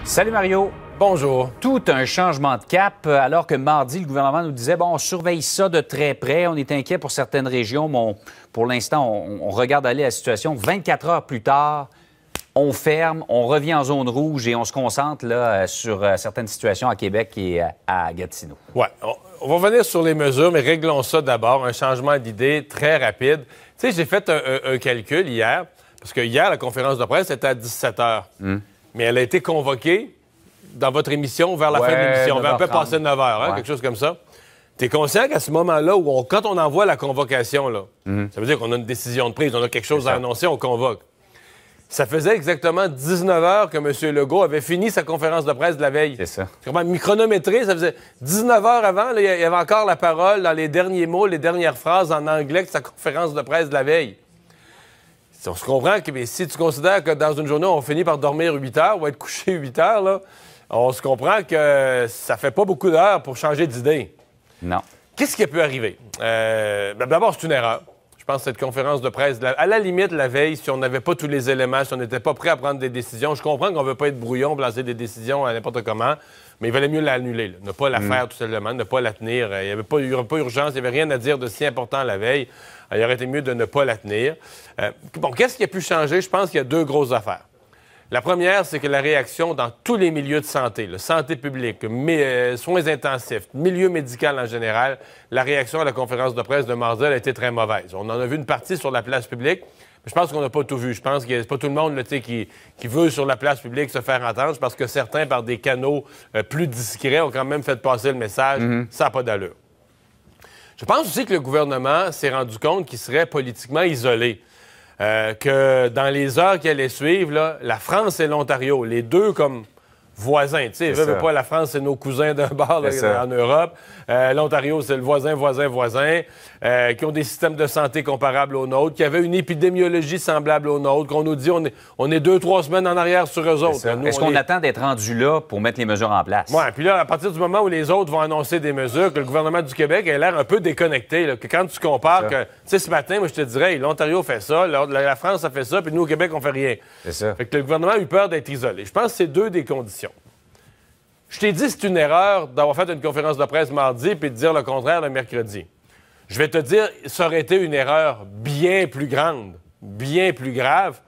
Salut Mario. Bonjour. Tout un changement de cap, alors que mardi, le gouvernement nous disait, bon, on surveille ça de très près, on est inquiet pour certaines régions, mais pour l'instant, on regarde aller la situation. 24 heures plus tard, on ferme, on revient en zone rouge et on se concentre là, sur certaines situations à Québec et à Gatineau. Oui, on va revenir sur les mesures, mais réglons ça d'abord. Un changement d'idée très rapide. Tu sais, j'ai fait un calcul hier, parce que hier, la conférence de presse était à 17 heures. Mais elle a été convoquée dans votre émission vers la fin de l'émission. On va un peu passer 9 heures, hein, quelque chose comme ça. Tu es conscient qu'à ce moment-là, quand on envoie la convocation, là, ça veut dire qu'on a une décision de prise, on a quelque chose à annoncer, on convoque. Ça faisait exactement 19 heures que M. Legault avait fini sa conférence de presse de la veille. C'est ça. Chronométré, ça faisait 19 heures avant, là, il y avait encore la parole dans les derniers mots, les dernières phrases en anglais de sa conférence de presse de la veille. On se comprend que si tu considères que dans une journée, on finit par dormir 8 heures ou être couché 8 heures, là, on se comprend que ça fait pas beaucoup d'heures pour changer d'idée. Non. Qu'est-ce qui peut arriver? D'abord, c'est une erreur. Je pense que cette conférence de presse, à la limite, la veille, si on n'avait pas tous les éléments, si on n'était pas prêt à prendre des décisions, je comprends qu'on ne veut pas être brouillon pour lancer des décisions à n'importe comment, mais il valait mieux l'annuler, là. Ne pas la faire tout simplement, ne pas la tenir. Il n'y aurait pas urgence, il n'y avait rien à dire de si important la veille. Il aurait été mieux de ne pas la tenir. Qu'est-ce qui a pu changer? Je pense qu'il y a deux grosses affaires. La première, c'est que la réaction dans tous les milieux de santé, là, santé publique, soins intensifs, milieu médical en général, la réaction à la conférence de presse de mardi a été très mauvaise. On en a vu une partie sur la place publique, mais je pense qu'on n'a pas tout vu. Je pense que c'est pas tout le monde là, qui veut sur la place publique se faire entendre, parce que certains, par des canaux plus discrets, ont quand même fait passer le message. Ça n'a pas d'allure. Je pense aussi que le gouvernement s'est rendu compte qu'il serait politiquement isolé. Que dans les heures qui allaient suivre, là, la France et l'Ontario, les deux comme voisins, tu sais, pas la France, c'est nos cousins d'un bord là, en Europe. L'Ontario, c'est le voisin, qui ont des systèmes de santé comparables aux nôtres, qui avaient une épidémiologie semblable aux nôtres, qu'on nous dit on est 2-3 semaines en arrière sur eux autres. Est-ce qu'on attend d'être rendu là pour mettre les mesures en place? Oui, puis là, à partir du moment où les autres vont annoncer des mesures, que le gouvernement du Québec a l'air un peu déconnecté, là, que quand tu compares que, tu sais, ce matin, moi, je te dirais, l'Ontario fait ça, la France a fait ça, puis nous, au Québec, on fait rien. C'est ça. Fait que le gouvernement a eu peur d'être isolé. Je pense que c'est deux des conditions. Je t'ai dit c'est une erreur d'avoir fait une conférence de presse mardi puis de dire le contraire le mercredi. Je vais te dire, ça aurait été une erreur bien plus grande, bien plus grave,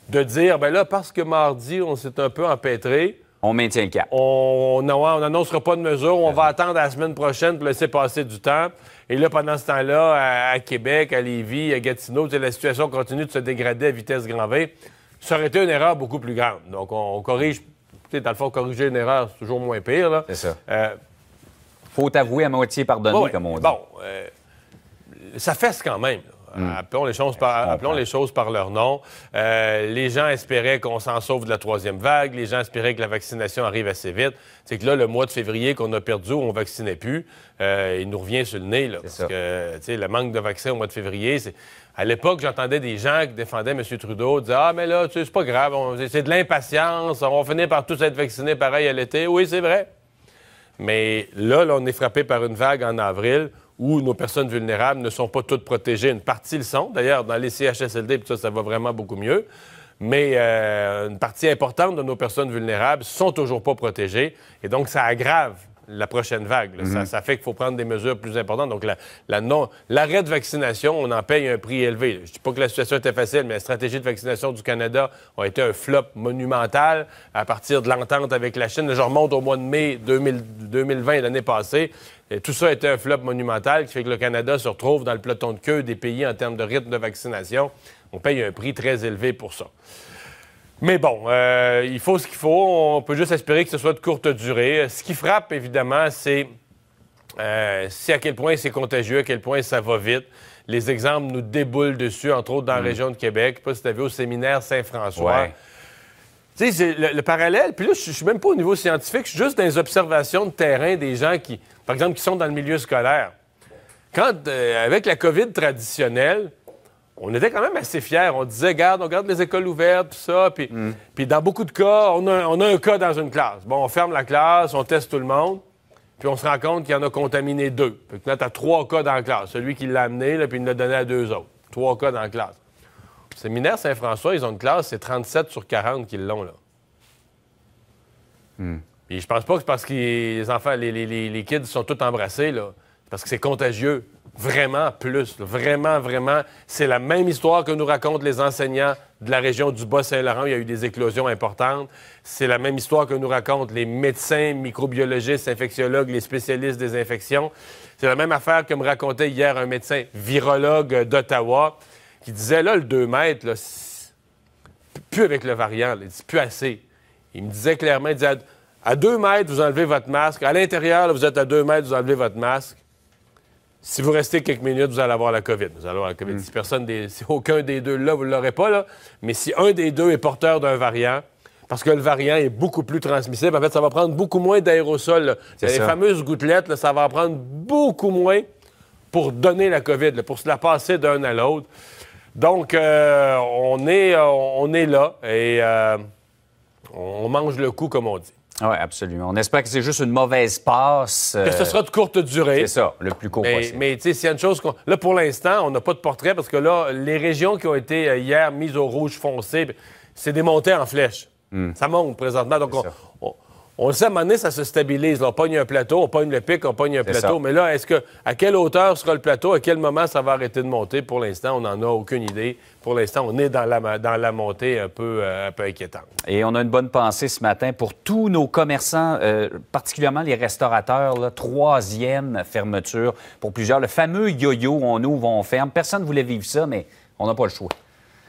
de dire, ben là, parce que mardi, on s'est un peu empêtré. On maintient le cap. On n'annoncera pas de mesures, on va attendre la semaine prochaine pour laisser passer du temps. Et là, pendant ce temps-là, à Québec, à Lévis, à Gatineau, la situation continue de se dégrader à vitesse grand V. Ça aurait été une erreur beaucoup plus grande. Donc, on corrige. Dans le fond, corriger une erreur, c'est toujours moins pire. Là. C'est ça. Faut t'avouer à moitié pardonner, comme on dit. Bon, ça fesse quand même. Appelons les choses par leur nom. Les gens espéraient qu'on s'en sauve de la troisième vague. Les gens espéraient que la vaccination arrive assez vite. C'est que là, le mois de février qu'on a perdu où on ne vaccinait plus, il nous revient sur le nez. Là, parce que le manque de vaccins au mois de février, c'est... À l'époque, j'entendais des gens qui défendaient M. Trudeau, disaient « Ah, mais là, c'est pas grave, c'est de l'impatience, on va finir par tous être vaccinés pareil à l'été. » Oui, c'est vrai. Mais là, on est frappé par une vague en avril où nos personnes vulnérables ne sont pas toutes protégées. Une partie le sont. D'ailleurs, dans les CHSLD, ça va vraiment beaucoup mieux. Mais une partie importante de nos personnes vulnérables sont toujours pas protégées. Et donc, ça aggrave la prochaine vague. Ça fait qu'il faut prendre des mesures plus importantes. Donc, l'arrêt de vaccination, on en paye un prix élevé. Je ne dis pas que la situation était facile, mais la stratégie de vaccination du Canada a été un flop monumental à partir de l'entente avec la Chine. Je remonte au mois de mai 2020, l'année passée. Et tout ça a été un flop monumental qui fait que le Canada se retrouve dans le peloton de queue des pays en termes de rythme de vaccination. On paye un prix très élevé pour ça. Mais bon, il faut ce qu'il faut. On peut juste espérer que ce soit de courte durée. Ce qui frappe, évidemment, c'est à quel point c'est contagieux, à quel point ça va vite. Les exemples nous déboulent dessus, entre autres dans la région de Québec. Je ne sais pas si tu as vu au séminaire Saint-François. Ouais. Tu sais, le parallèle, puis là, je suis même pas au niveau scientifique, je suis juste dans les observations de terrain des gens qui, par exemple, qui sont dans le milieu scolaire. Quand, avec la COVID traditionnelle, on était quand même assez fiers. On disait, on garde les écoles ouvertes, tout ça. Puis dans beaucoup de cas, on a un cas dans une classe. Bon, on ferme la classe, on teste tout le monde, puis on se rend compte qu'il y en a contaminé 2. Fait que là, tu as 3 cas dans la classe. Celui qui l'a amené, là, puis il l'a donné à 2 autres. 3 cas dans la classe. Au séminaire Saint-François, ils ont une classe, c'est 37 sur 40 qui l'ont, là. Puis je pense pas que c'est parce que les enfants, les kids sont tous embrassés, là. C'est parce que c'est contagieux. Vraiment plus. Là. Vraiment, vraiment. C'est la même histoire que nous racontent les enseignants de la région du Bas-Saint-Laurent. Il y a eu des éclosions importantes. C'est la même histoire que nous racontent les médecins, microbiologistes, infectiologues, les spécialistes des infections. C'est la même affaire que me racontait hier un médecin virologue d'Ottawa qui disait, là, le 2 mètres, là, plus avec le variant, là, il dit plus assez. Il me disait clairement, il disait, à 2 mètres, vous enlevez votre masque. À l'intérieur, là, vous êtes à 2 mètres, vous enlevez votre masque. Si vous restez quelques minutes, vous allez avoir la COVID. Vous allez avoir la COVID. Si aucun des deux là, vous ne l'aurez pas, là. Mais si un des deux est porteur d'un variant, parce que le variant est beaucoup plus transmissible, en fait, ça va prendre beaucoup moins d'aérosols. Les fameuses gouttelettes, là, ça va en prendre beaucoup moins pour donner la COVID, là, pour se la passer d'un à l'autre. Donc, on est là et on mange le coup, comme on dit. Oui, absolument. On espère que c'est juste une mauvaise passe. Que ce sera de courte durée. C'est ça, le plus court possible. Mais tu sais, s'il y a une chose Là, pour l'instant, on n'a pas de portrait parce que là, les régions qui ont été hier mises au rouge foncé, c'est des montées en flèche. Ça monte présentement. Donc, on le sait, à un moment donné, ça se stabilise. Là, on pogne un plateau, on pogne le pic, on pogne un plateau. Ça. Mais là, à quelle hauteur sera le plateau? À quel moment ça va arrêter de monter? Pour l'instant, on n'en a aucune idée. Pour l'instant, on est dans la montée un peu inquiétante. Et on a une bonne pensée ce matin pour tous nos commerçants, particulièrement les restaurateurs. Là, 3e fermeture pour plusieurs. Le fameux yo-yo, on ouvre, on ferme. Personne ne voulait vivre ça, mais on n'a pas le choix.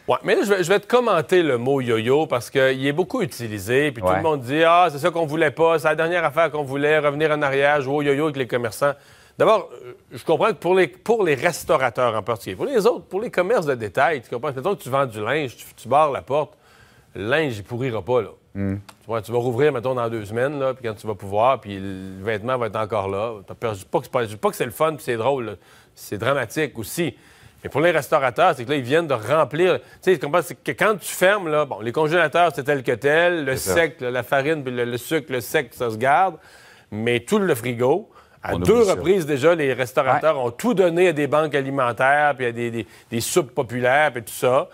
Oui, mais là, je vais te commenter le mot yo-yo parce qu'il est beaucoup utilisé. Puis tout le monde dit « Ah, c'est ça qu'on voulait pas, c'est la dernière affaire qu'on voulait, revenir en arrière, jouer au yo-yo avec les commerçants. » D'abord, je comprends que pour les restaurateurs en particulier, pour les autres, pour les commerces de détail, tu comprends? Mettons que tu vends du linge, tu barres la porte, le linge, il pourrira pas, là. Tu vas rouvrir, mettons, dans 2 semaines, là, puis quand tu vas pouvoir, puis le vêtement va être encore là. Je dis pas que c'est le fun puis c'est drôle, là. C'est dramatique aussi. Mais pour les restaurateurs, c'est que là, ils viennent de remplir. Tu sais, tu comprends? C'est que quand tu fermes, là, bon, les congélateurs, c'est tel que tel. Le sec, là, la farine, puis le sucre, le sec, ça se garde. Mais tout le frigo, à 2 reprises déjà, les restaurateurs ont tout donné à des banques alimentaires, puis à des soupes populaires, puis tout ça.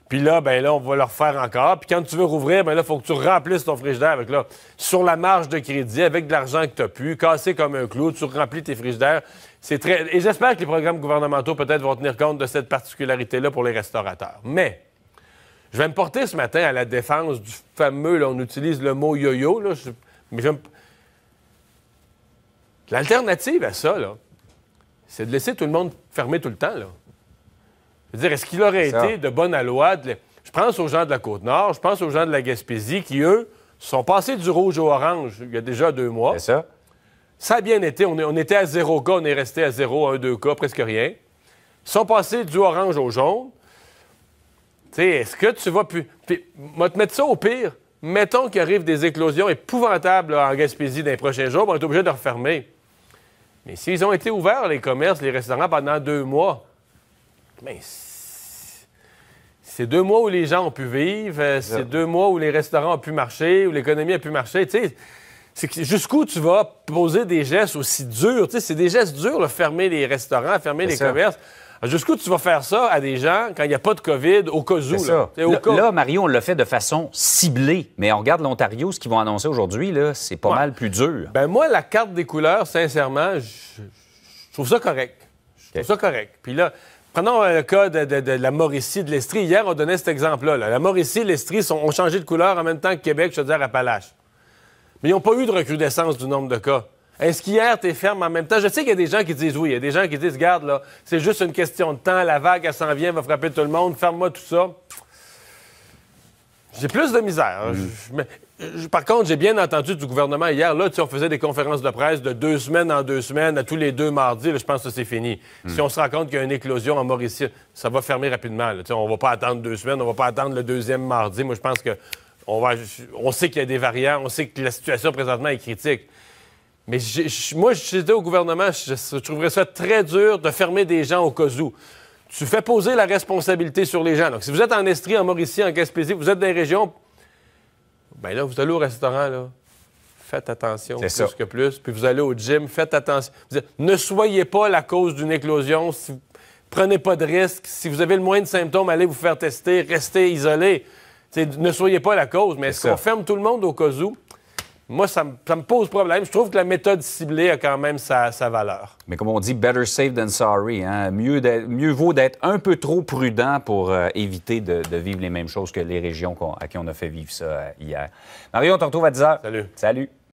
Puis là, ben là, on va leur faire encore. Puis quand tu veux rouvrir, ben là, il faut que tu remplisses ton frigidaire avec, là, sur la marge de crédit, avec de l'argent que tu as pu, cassé comme un clou, tu remplis tes frigidaires. C'est très... Et j'espère que les programmes gouvernementaux, peut-être, vont tenir compte de cette particularité-là pour les restaurateurs. Mais je vais me porter ce matin à la défense du fameux, là, on utilise le mot yo-yo, là, L'alternative à ça, là, c'est de laisser tout le monde fermer tout le temps, là. Je veux dire, est-ce qu'il aurait été de bonne loi... Je pense aux gens de la Côte-Nord, je pense aux gens de la Gaspésie qui, eux, sont passés du rouge au orange il y a déjà 2 mois. C'est ça. Ça a bien été. On était à 0 cas, on est resté à 0, 1, 2 cas, presque rien. Ils sont passés du orange au jaune. Tu sais, est-ce que tu vas... Puis, moi, te mettre ça au pire. Mettons qu'il arrive des éclosions épouvantables là, en Gaspésie dans les prochains jours, on est obligé de refermer. Mais s'ils ont été ouverts, les commerces, les restaurants, pendant 2 mois... Bien, c'est 2 mois où les gens ont pu vivre, c'est 2 mois où les restaurants ont pu marcher, où l'économie a pu marcher. Tu sais, c'est jusqu'où tu vas poser des gestes aussi durs? Tu sais, c'est des gestes durs, là, fermer les restaurants, fermer les commerces. Jusqu'où tu vas faire ça à des gens quand il n'y a pas de COVID, au cas où? Là, Mario, on l'a fait de façon ciblée. Mais on regarde l'Ontario, ce qu'ils vont annoncer aujourd'hui, là, c'est pas mal plus dur. Ben moi, la carte des couleurs, sincèrement, je trouve ça correct. Je trouve ça correct. Puis là... Prenons le cas de la Mauricie, de l'Estrie. Hier, on donnait cet exemple-là. La Mauricie et l'Estrie ont changé de couleur en même temps que Québec, Chaudière-Appalaches. Mais ils n'ont pas eu de recrudescence du nombre de cas. Est-ce qu'hier, tu es ferme en même temps? Je sais qu'il y a des gens qui disent oui. Il y a des gens qui disent, regarde, là, c'est juste une question de temps. La vague, elle s'en vient, va frapper tout le monde. Ferme-moi tout ça. J'ai plus de misère. Par contre, j'ai bien entendu du gouvernement hier. Là, on faisait des conférences de presse de 2 semaines en 2 semaines, à tous les 2 mardis. Là, je pense que c'est fini. Si on se rend compte qu'il y a une éclosion en Mauricie, ça va fermer rapidement. Là. On ne va pas attendre 2 semaines. On ne va pas attendre le 2e mardi. Moi, je pense que on sait qu'il y a des variants. On sait que la situation présentement est critique. Mais moi, si j'étais au gouvernement, je trouverais ça très dur de fermer des gens au cas où. Tu fais poser la responsabilité sur les gens. Donc, si vous êtes en Estrie, en Mauricie, en Gaspésie, vous êtes dans les régions, bien là, vous allez au restaurant, là. Faites attention, plus que plus. Puis vous allez au gym, faites attention. Ne soyez pas la cause d'une éclosion. Prenez pas de risques. Si vous avez le moins de symptômes, allez vous faire tester. Restez isolé. Ne soyez pas la cause. Mais est-ce qu'on ferme tout le monde au cas où? moi, ça me pose problème. Je trouve que la méthode ciblée a quand même sa valeur. Mais comme on dit, better safe than sorry. Hein? Mieux vaut d'être un peu trop prudent pour éviter de vivre les mêmes choses que les régions à qui on a fait vivre ça hier. Mario, on te retrouve à 10 h. Salut. Salut.